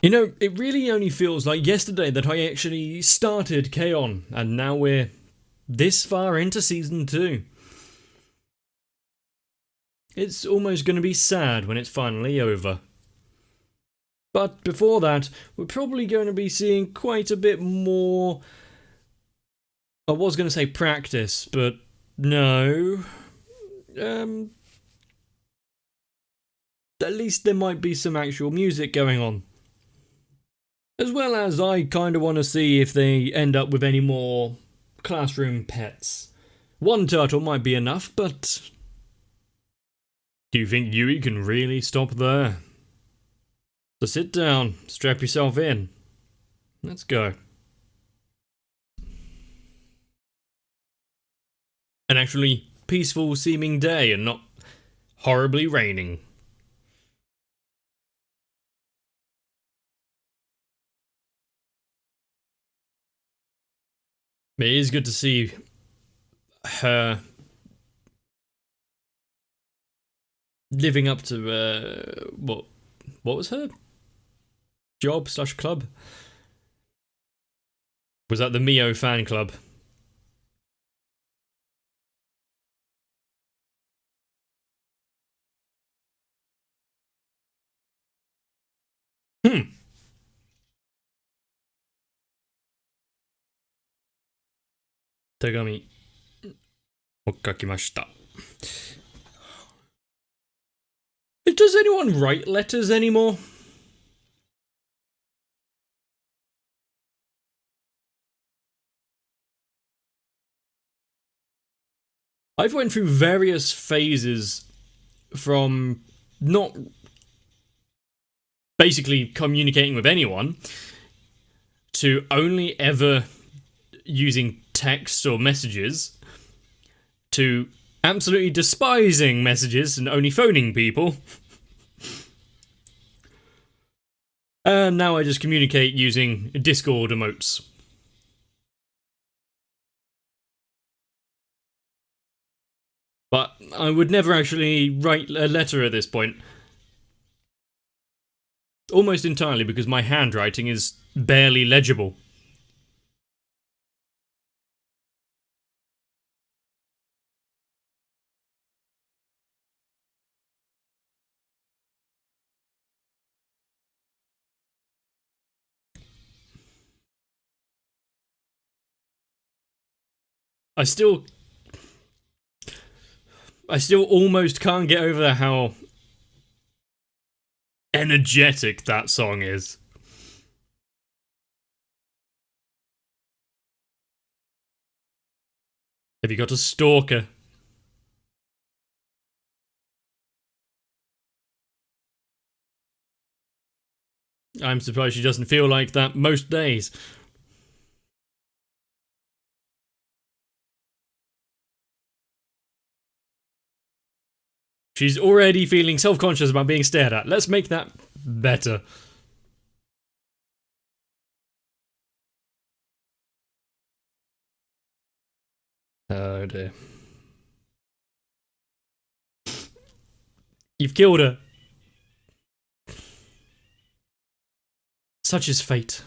You know, it really only feels like yesterday that I actually started K-On! And now we're this far into Season 2. It's almost going to be sad when it's finally over. But before that, we're probably going to be seeing quite a bit more... I was going to say practice, but no. At least there might be some actual music going on. As well as I kind of want to see if they end up with any more classroom pets. One turtle might be enough, but... Do you think Yui can really stop there? So sit down, strap yourself in. Let's go. An actually peaceful seeming day and not horribly raining. It is good to see her living up to what was her job / club? Was that the Mio fan club? Hmm. 手紙を書きました。Does anyone write letters anymore? I've went through various phases from not basically communicating with anyone to only ever using text or messages to absolutely despising messages and only phoning people. And now I just communicate using Discord emotes. But I would never actually write a letter at this point. Almost entirely because my handwriting is barely legible. I still almost can't get over how energetic that song is. Have you got a stalker? I'm surprised she doesn't feel like that most days. She's already feeling self-conscious about being stared at. Let's make that better. Oh dear. You've killed her. Such is fate.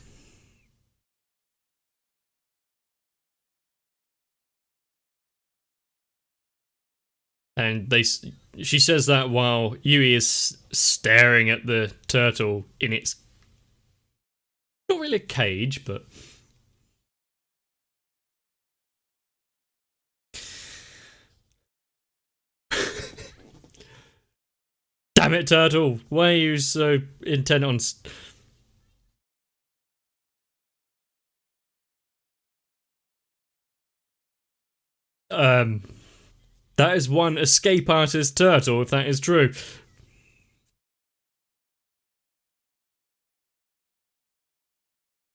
And she says that while Yui is staring at the turtle in its not really a cage, but damn it, turtle! Why are you so intent on? That is one escape artist turtle, if that is true.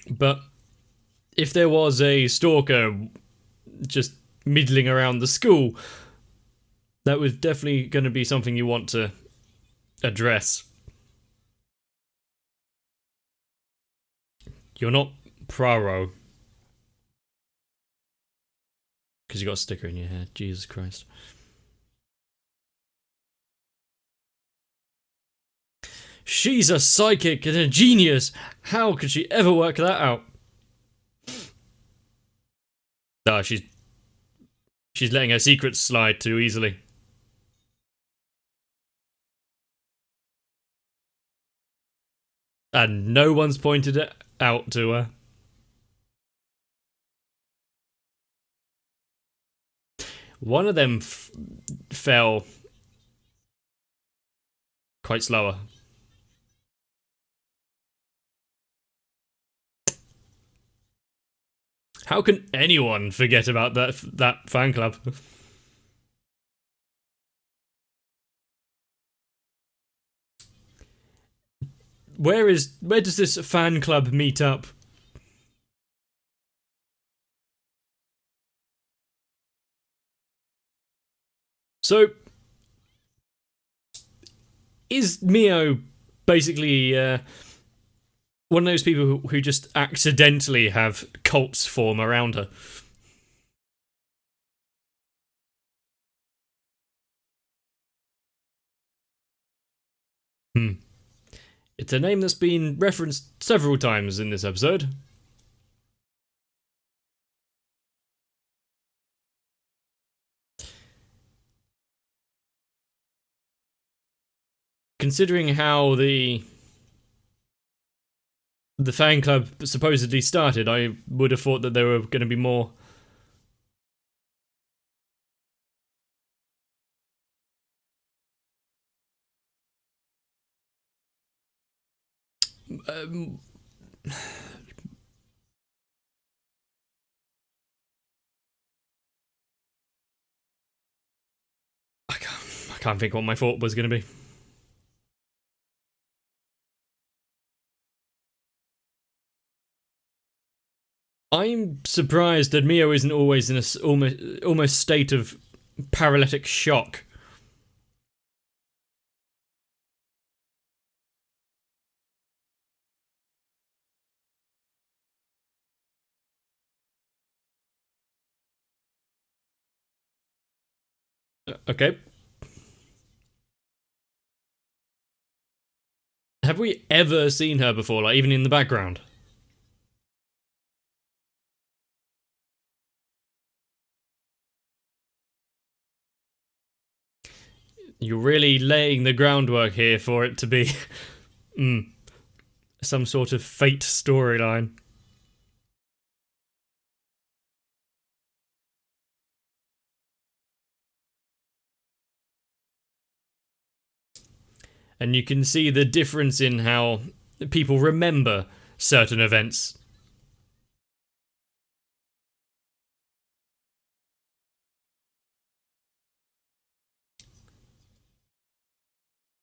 But if there was a stalker just middling around the school, that was definitely going to be something you want to address. You're not Praro. Because you got a sticker in your head. Jesus Christ. She's a psychic and a genius. How could she ever work that out? Ah, she's letting her secrets slide too easily. And no one's pointed it out to her. One of them fell quite slower. How can anyone forget about that fan club? Where does this fan club meet up? So, is Mio basically one of those people who just accidentally have cults form around her? Hmm. It's a name that's been referenced several times in this episode. Considering how the fan club supposedly started, I would have thought that there were going to be more. Um, I can't think what my thought was going to be. I'm surprised that Mio isn't always in a almost state of paralytic shock. Okay. Have we ever seen her before, like even in the background? You're really laying the groundwork here for it to be some sort of fate storyline. And you can see the difference in how people remember certain events.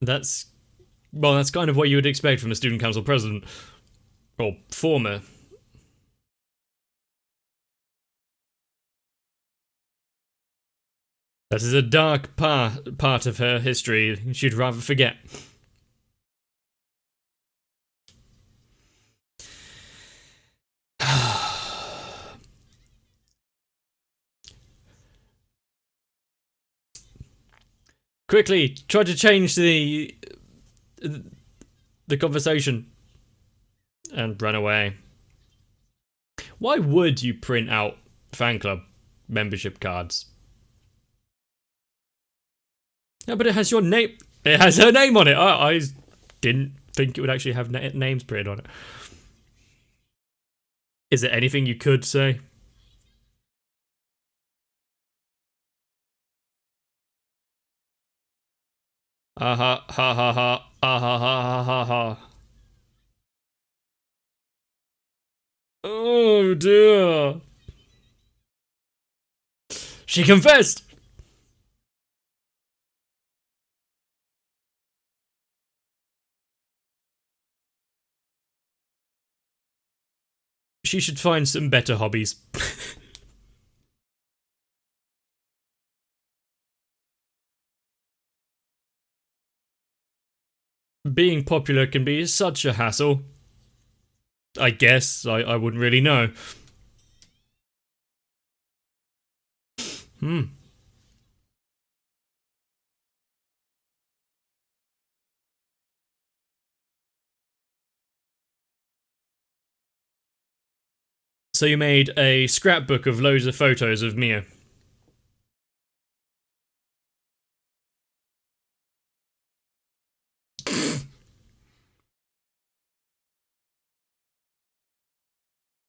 That's that's kind of what you would expect from a student council president. Or former. That is a dark part of her history she'd rather forget. Quickly, try to change the conversation and run away. Why would you print out fan club membership cards? Yeah, but it has your name. It has her name on it. I didn't think it would actually have names printed on it. Is there anything you could say? Ah ha ha ha ha ah ha ha ha ha ha. Oh dear. She confessed. She should find some better hobbies. Being popular can be such a hassle. I guess. I wouldn't really know. Hmm. So you made a scrapbook of loads of photos of Mio.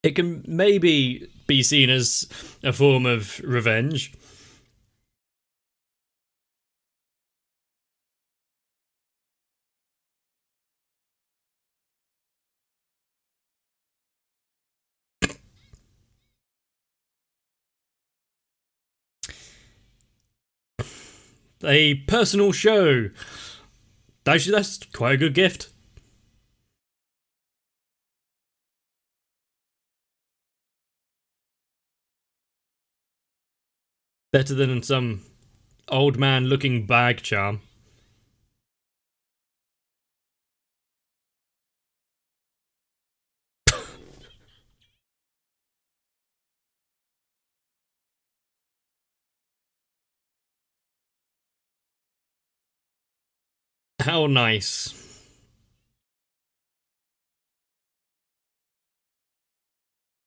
It can maybe be seen as a form of revenge. A personal show. Actually, that's quite a good gift. Better than some old man looking bag charm. How nice.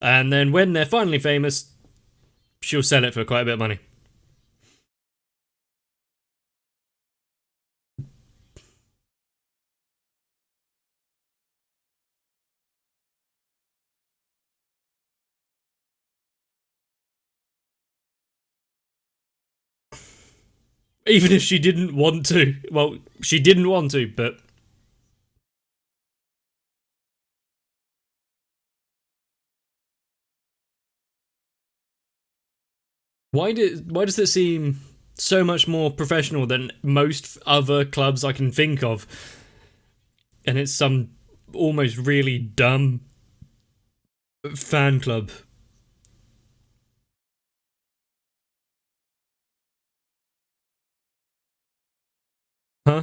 And then when they're finally famous, she'll sell it for quite a bit of money. Even if she didn't want to. Well, she didn't want to, but why does it seem so much more professional than most other clubs I can think of? And it's some almost really dumb fan club. Huh?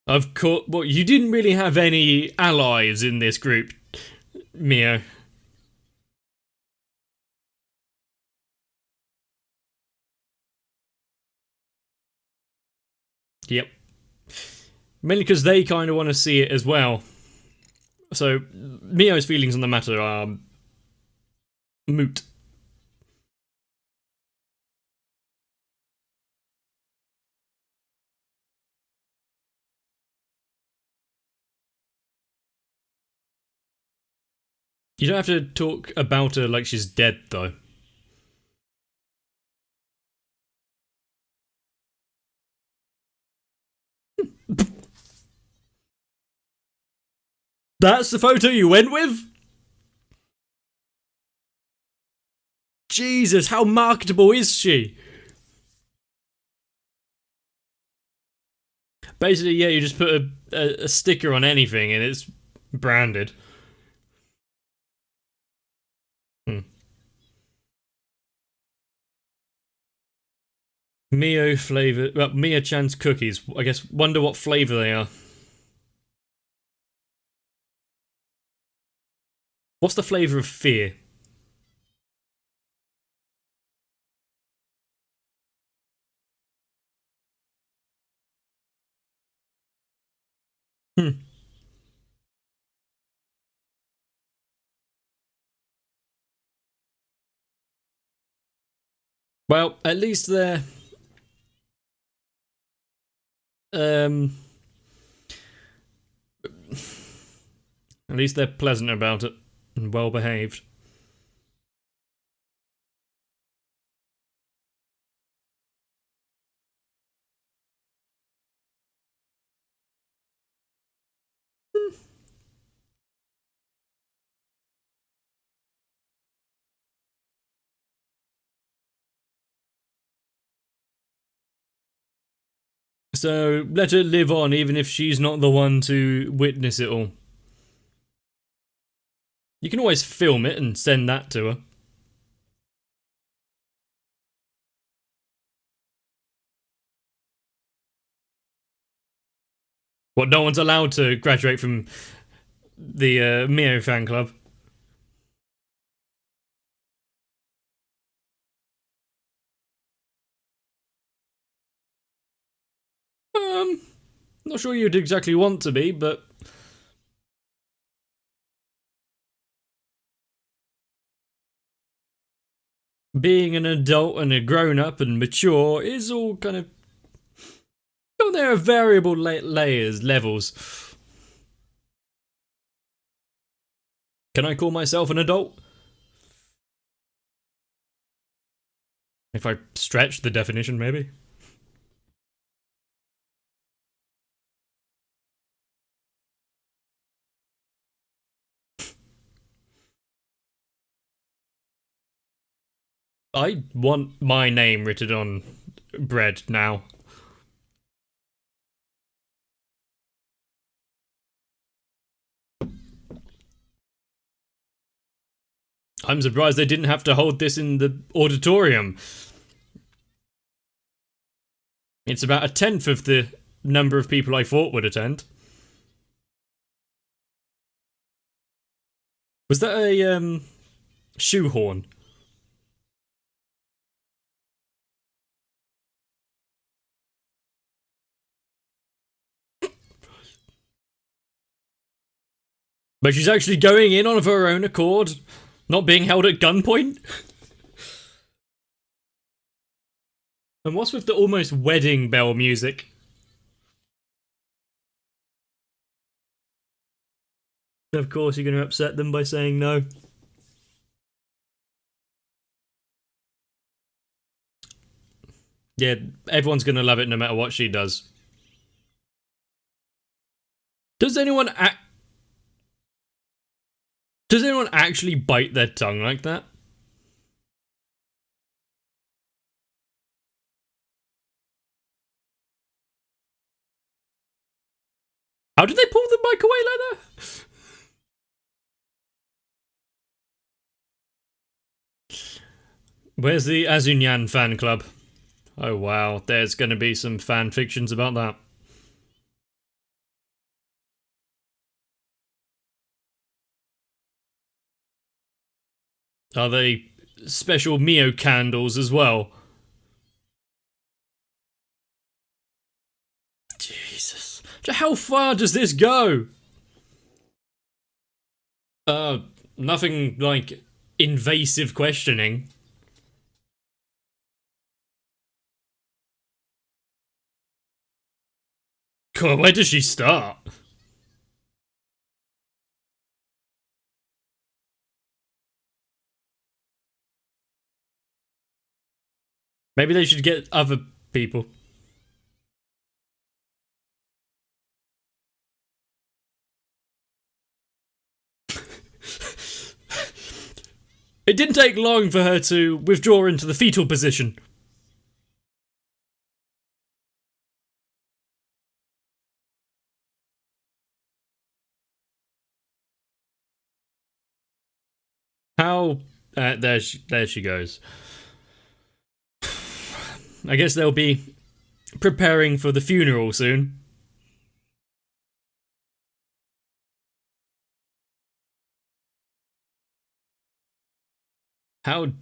Of course. Well, you didn't really have any allies in this group, Mio. Yep. Mainly because they kind of want to see it as well. So, Mio's feelings on the matter are moot. You don't have to talk about her like she's dead, though. That's the photo you went with? Jesus, how marketable is she? Basically, yeah, you just put a sticker on anything and it's branded. Hmm. Mio flavor. Well, Mia Chan's cookies. I guess. Wonder what flavor they are. What's the flavor of fear? Hmm. Well, at least they're um, at least they're pleasant about it and well behaved. So let her live on, even if she's not the one to witness it all. You can always film it and send that to her. What? No one's allowed to graduate from the Mio fan club. Not sure you'd exactly want to be, but being an adult and a grown-up and mature is all kind of... Oh, there are variable levels. Can I call myself an adult? If I stretch the definition, maybe? I want my name written on bread now. I'm surprised they didn't have to hold this in the auditorium. It's about a tenth of the number of people I thought would attend. Was that a, shoehorn? But she's actually going in of her own accord, not being held at gunpoint? And what's with the almost wedding bell music? Of course you're going to upset them by saying no. Yeah, everyone's going to love it no matter what she does. Does anyone actually bite their tongue like that? How did they pull the mic away like that? Where's the Azunyan fan club? Oh wow, there's gonna be some fan fictions about that. Are they special Mio candles as well? Jesus. How far does this go? Nothing like invasive questioning. God, where does she start? Maybe they should get other people. It didn't take long for her to withdraw into the fetal position. How? There she goes. I guess they'll be preparing for the funeral soon. How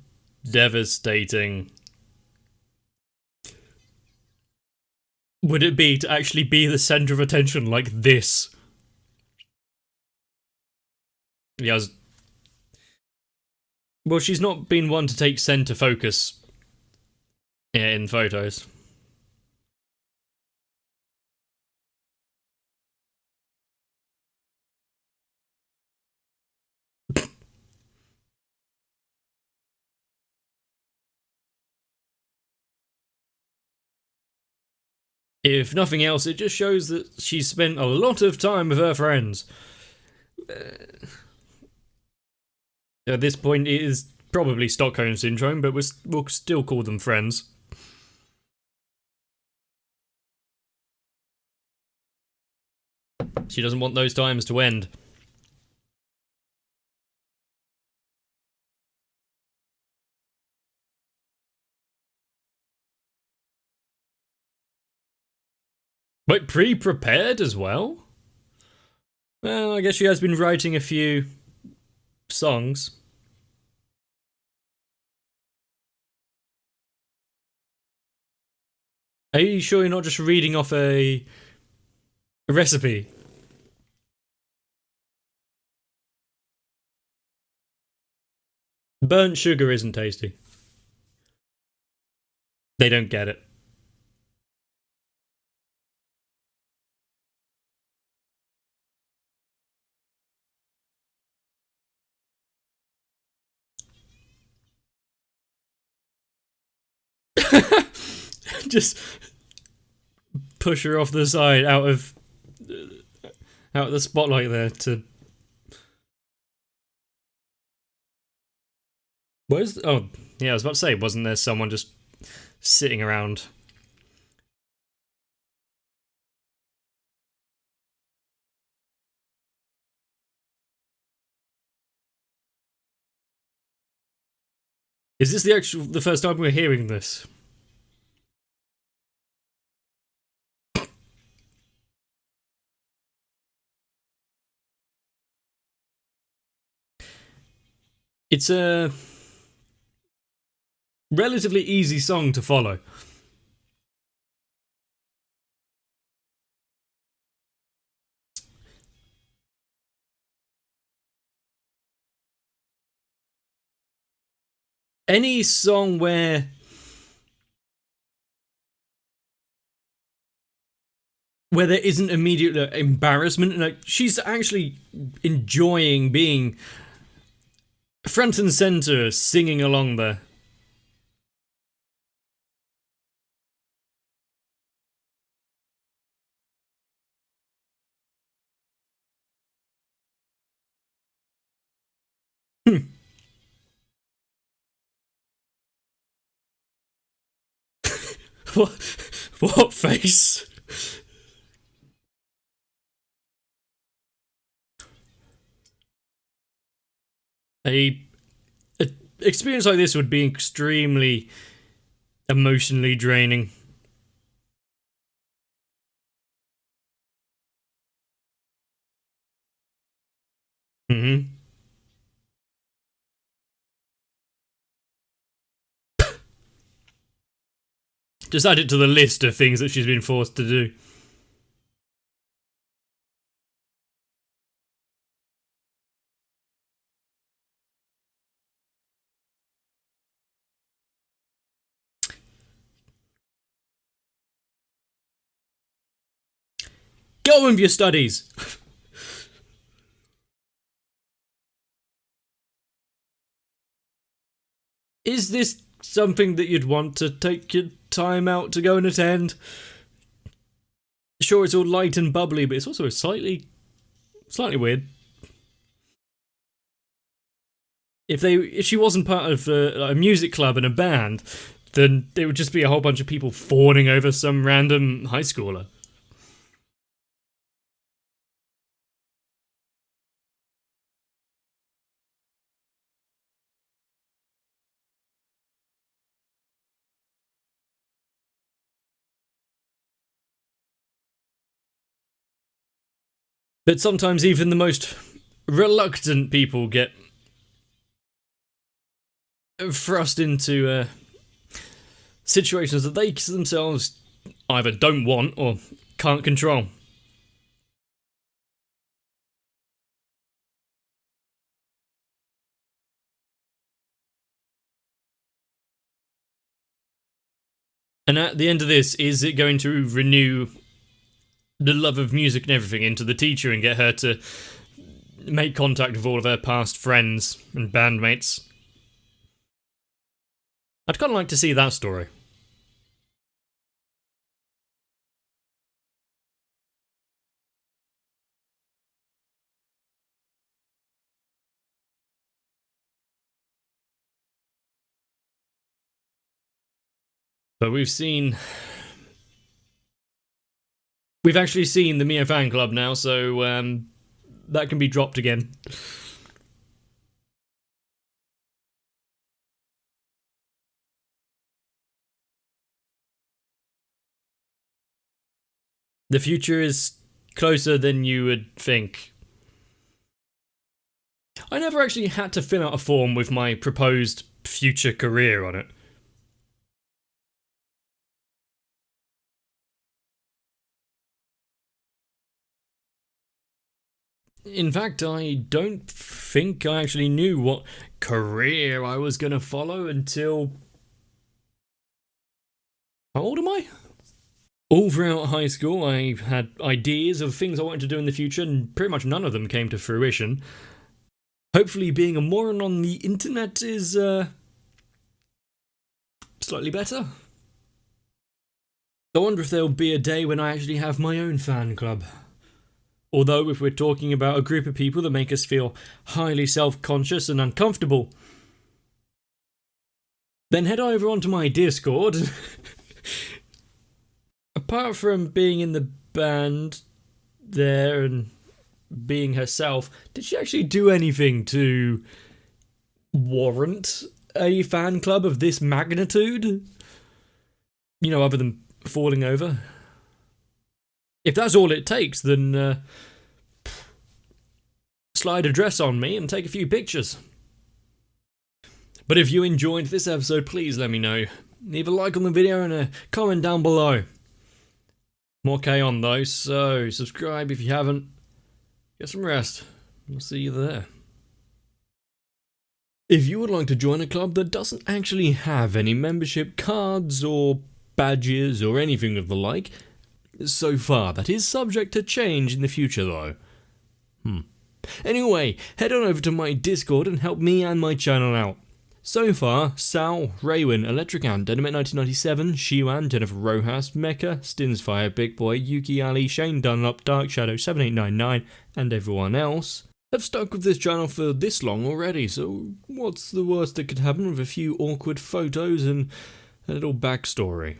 devastating would it be to actually be the center of attention like this? Yeah, well, she's not been one to take center focus in photos. If nothing else, it just shows that she's spent a lot of time with her friends. At this point, it is probably Stockholm Syndrome, but we'll still call them friends. She doesn't want those times to end. Wait, pre-prepared as well? Well, I guess she has been writing a few songs. Are you sure you're not just reading off a recipe? Burnt sugar isn't tasty. They don't get it. Just push her off the side out of the spotlight there to. Where's oh yeah, I was about to say, wasn't there someone just sitting around? Is this the first time we're hearing this? It's a relatively easy song to follow. Any song where there isn't immediate embarrassment, like she's actually enjoying being front and center, singing along there. what? What face? A, a experience like this would be extremely emotionally draining. Hmm. Just add it to the list of things that she's been forced to do. Go on with your studies. Is this something that you'd want to take your time out to go and attend? Sure, it's all light and bubbly, but it's also slightly weird. If she wasn't part of a music club and a band, then it would just be a whole bunch of people fawning over some random high schooler. But sometimes even the most reluctant people get thrust into situations that they themselves either don't want or can't control. And at the end of this, is it going to renew the love of music and everything into the teacher and get her to make contact with all of her past friends and bandmates? I'd kind of like to see that story. But we've actually seen the Mia fan club now, so that can be dropped again. The future is closer than you would think. I never actually had to fill out a form with my proposed future career on it. In fact, I don't think I actually knew what career I was going to follow until How old am I? All throughout high school, I had ideas of things I wanted to do in the future, and pretty much none of them came to fruition. Hopefully, being a moron on the internet is slightly better. I wonder if there'll be a day when I actually have my own fan club. Although, if we're talking about a group of people that make us feel highly self-conscious and uncomfortable, then head over onto my Discord. Apart from being in the band there and being herself, did she actually do anything to warrant a fan club of this magnitude? You know, other than falling over? If that's all it takes, then slide a dress on me and take a few pictures. But if you enjoyed this episode, please let me know. Leave a like on the video and a comment down below. More K on though, so subscribe if you haven't. Get some rest. I'll see you there. If you would like to join a club that doesn't actually have any membership cards or badges or anything of the like, so far that is subject to change in the future though. Anyway, head on over to my Discord and help me and my channel out. So far, Sal, Raywin, Electric Ant, Dynamite 1997, Shiwan, Jennifer Rojas, Mecha, Stinsfire, Big Boy, Yuki Ali, Shane Dunlop, Dark Shadow 7899, and everyone else have stuck with this channel for this long already, so what's the worst that could happen with a few awkward photos and a little backstory?